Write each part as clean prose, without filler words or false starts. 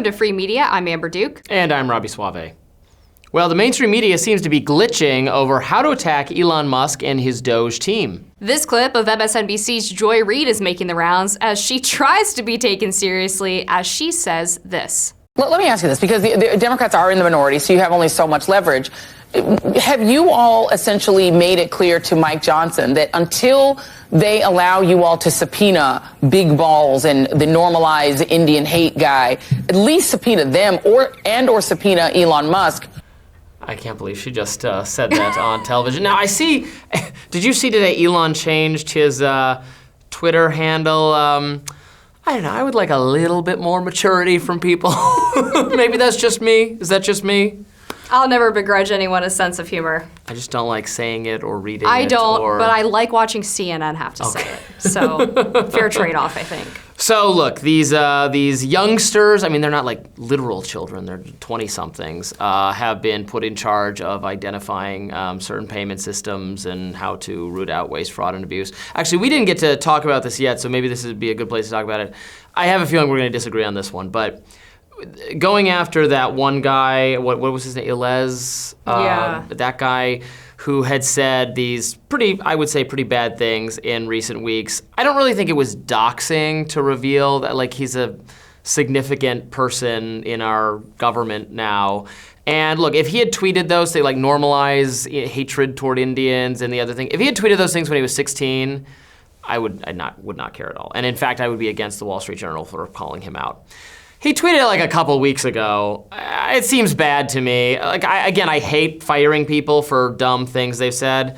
to Free Media. I'm Amber Duke. And I'm Robby Soave. Well, the mainstream media seems to be glitching over how to attack Elon Musk and his DOGE team. This clip of MSNBC's Joy Reid is making the rounds as she tries to be taken seriously as she says this. Let me ask you this, because the Democrats are in the minority, so you have only so much leverage. Have you all essentially made it clear to Mike Johnson that until they allow you all to subpoena Big Balls and the normalized Indian hate guy, at least subpoena them or subpoena Elon Musk? I can't believe she just said that on television. Now, I see, did you see today Elon changed his Twitter handle? I don't know, I would like a little bit more maturity from people. Maybe that's just me. Is that just me? I'll never begrudge anyone a sense of humor. I just don't like saying it or reading it. I don't, but I like watching CNN have to say it. So, fair trade-off, I think. So look, these youngsters, I mean, they're not like literal children, they're 20-somethings, have been put in charge of identifying certain payment systems and how to root out waste, fraud, and abuse. Actually, we didn't get to talk about this yet, so maybe this would be a good place to talk about it. I have a feeling we're going to disagree on this one, but going after that one guy, what was his name, Ilez? Yeah. That guy who had said these I would say pretty bad things in recent weeks. I don't really think it was doxing to reveal that like he's a significant person in our government now. And look, if he had tweeted those, say like normalize hatred toward Indians and the other thing, if he had tweeted those things when he was 16, I would not care at all. And in fact, I would be against the Wall Street Journal for calling him out. He tweeted it like a couple weeks ago. It seems bad to me. Like, I hate firing people for dumb things they've said,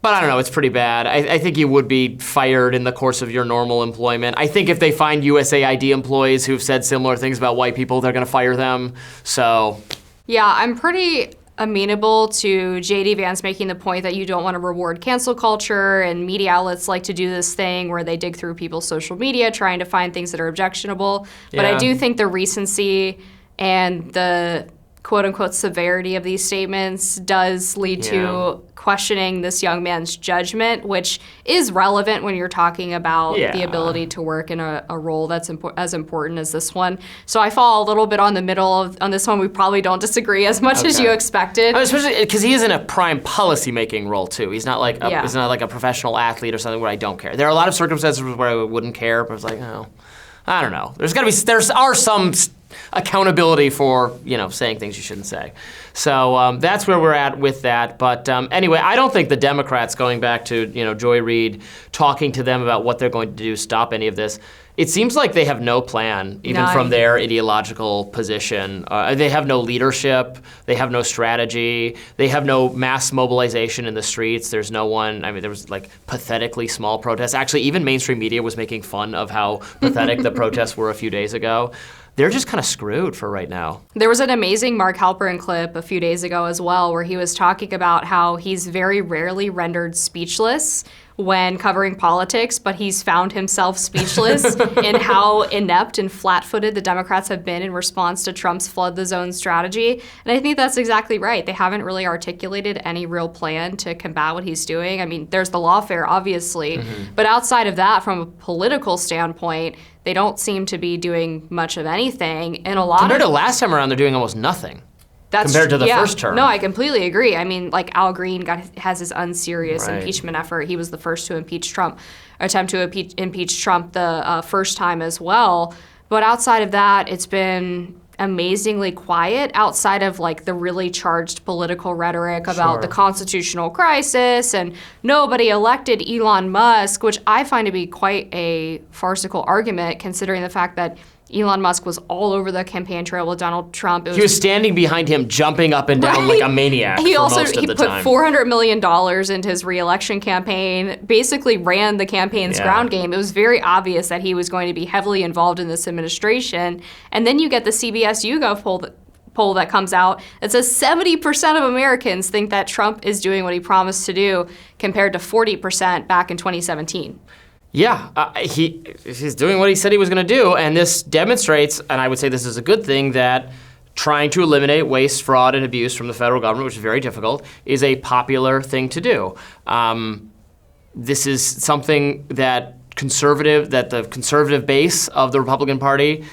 but I don't know, it's pretty bad. I think you would be fired in the course of your normal employment. I think if they find USAID employees who've said similar things about white people, they're gonna fire them, so. Yeah, I'm pretty amenable to J.D. Vance making the point that you don't want to reward cancel culture, and media outlets like to do this thing where they dig through people's social media trying to find things that are objectionable. But I do think the recency and the quote-unquote severity of these statements does lead to questioning this young man's judgment, which is relevant when you're talking about the ability to work in a role that's as important as this one. So I fall a little bit on the middle on this one. We probably don't disagree as much as you expected. Especially because he is in a prime policy-making role too. He's not like he's not like a professional athlete or something where I don't care. There are a lot of circumstances where I wouldn't care, but it's like, oh, I don't know. There are some accountability for, saying things you shouldn't say. So that's where we're at with that. But anyway, I don't think the Democrats, going back to, Joy Reid, talking to them about what they're going to do, stop any of this. It seems like they have no plan, even from their ideological position. They have no leadership. They have no strategy. They have no mass mobilization in the streets. There's no one. I mean, there was like pathetically small protests. Actually, even mainstream media was making fun of how pathetic the protests were a few days ago. They're just kind of screwed for right now. There was an amazing Mark Halperin clip a few days ago as well, where he was talking about how he's very rarely rendered speechless when covering politics, but he's found himself speechless in how inept and flat-footed the Democrats have been in response to Trump's flood the zone strategy. And I think that's exactly right. They haven't really articulated any real plan to combat what he's doing. I mean, there's the lawfare, obviously, but outside of that, from a political standpoint, they don't seem to be doing much of anything. And compared to last time around, they're doing almost nothing. Compared to the first term. No, I completely agree. I mean, like Al Green has his unserious impeachment effort. He was the first to attempt to impeach Trump the first time as well. But outside of that, it's been amazingly quiet outside of like the really charged political rhetoric about the constitutional crisis and nobody elected Elon Musk, which I find to be quite a farcical argument considering the fact that Elon Musk was all over the campaign trail with Donald Trump. He was standing behind him, jumping up and down like a maniac He for most of the put time. $400 million into his re-election campaign, basically ran the campaign's ground game. It was very obvious that he was going to be heavily involved in this administration. And then you get the CBS YouGov poll that comes out that says 70% of Americans think that Trump is doing what he promised to do, compared to 40% back in 2017. Yeah, he's doing what he said he was going to do, and this demonstrates, and I would say this is a good thing, that trying to eliminate waste, fraud, and abuse from the federal government, which is very difficult, is a popular thing to do. This is something that the conservative base of the Republican Party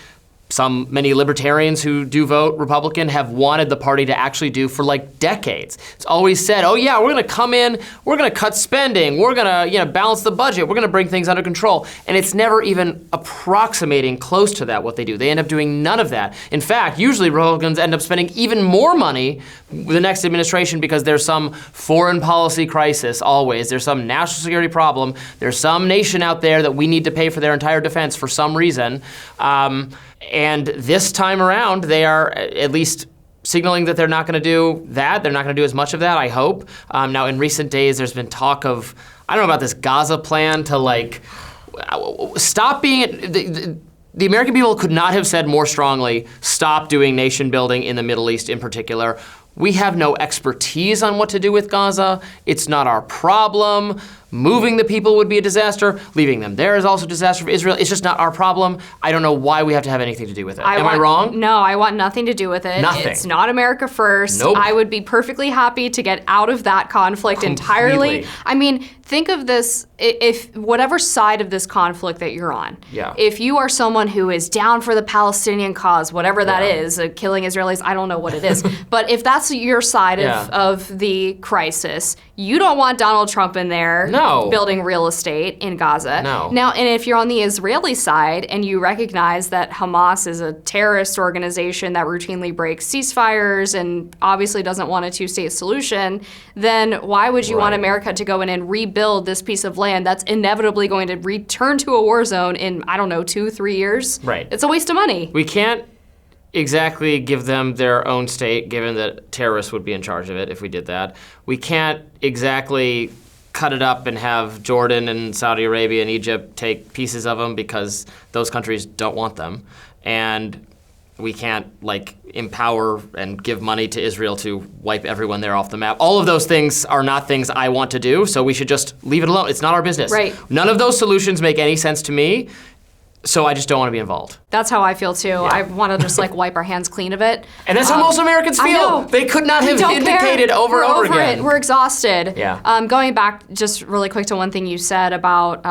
many libertarians who do vote Republican have wanted the party to actually do for like decades. It's always said, oh yeah, we're gonna come in, we're gonna cut spending, we're gonna balance the budget, we're gonna bring things under control. And it's never even approximating close to that what they do. They end up doing none of that. In fact, usually Republicans end up spending even more money the next administration because there's some foreign policy crisis always. There's some national security problem. There's some nation out there that we need to pay for their entire defense for some reason. And this time around, they are at least signaling that they're not going to do that. They're not going to do as much of that, I hope. Now, in recent days, there's been talk of, I don't know about this Gaza plan to like, stop being, the American people could not have said more strongly, stop doing nation building in the Middle East in particular. We have no expertise on what to do with Gaza. It's not our problem. Moving the people would be a disaster. Leaving them there is also a disaster for Israel. It's just not our problem. I don't know why we have to have anything to do with it. Am I wrong? No, I want nothing to do with it. Nothing. It's not America first. Nope. I would be perfectly happy to get out of that conflict entirely. I mean, think of this, if whatever side of this conflict that you're on, if you are someone who is down for the Palestinian cause, whatever that is, killing Israelis, I don't know what it is, but if that's your side of the crisis, you don't want Donald Trump in there building real estate in Gaza. No. Now, and if you're on the Israeli side and you recognize that Hamas is a terrorist organization that routinely breaks ceasefires and obviously doesn't want a two-state solution, then why would you want America to go in and rebuild this piece of land that's inevitably going to return to a war zone in, I don't know, 2-3 years? Right. It's a waste of money. We can't exactly give them their own state, given that terrorists would be in charge of it if we did that. We can't exactly cut it up and have Jordan and Saudi Arabia and Egypt take pieces of them because those countries don't want them. And we can't like empower and give money to Israel to wipe everyone there off the map. All of those things are not things I want to do, so we should just leave it alone. It's not our business. Right. None of those solutions make any sense to me. So I just don't want to be involved. That's how I feel too. I want to just like wipe our hands clean of it. And that's how most Americans feel. I know. They could not have indicated over and over again. We're exhausted. Yeah. Going back just really quick to one thing you said about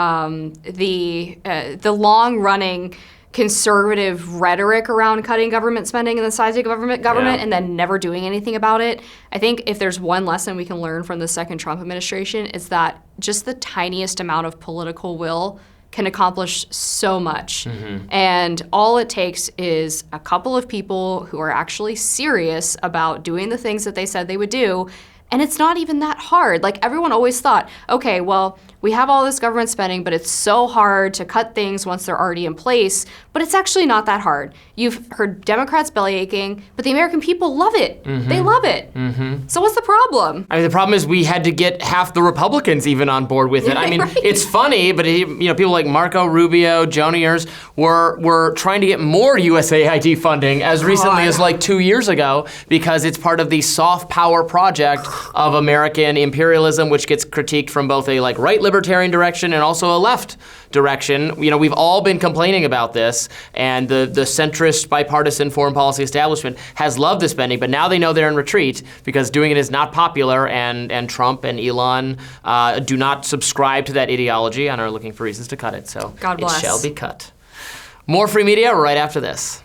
the long-running conservative rhetoric around cutting government spending and the size of government and then never doing anything about it. I think if there's one lesson we can learn from the second Trump administration, it's that just the tiniest amount of political will can accomplish so much. And all it takes is a couple of people who are actually serious about doing the things that they said they would do. And it's not even that hard. Like everyone always thought, okay, well, we have all this government spending, but it's so hard to cut things once they're already in place. But it's actually not that hard. You've heard Democrats belly aching, but the American people love it. They love it. So what's the problem? I mean, the problem is we had to get half the Republicans even on board with it. I mean, it's funny, but people like Marco Rubio, Joni Ernst were trying to get more USAID funding as recently as like 2 years ago because it's part of the soft power project of American imperialism, which gets critiqued from both a like right libertarian direction and also a left direction. We've all been complaining about this, and the centrist bipartisan foreign policy establishment has loved the spending, but now they know they're in retreat because doing it is not popular, and Trump and Elon do not subscribe to that ideology and are looking for reasons to cut it. So God bless. It shall be cut. More free media right after this.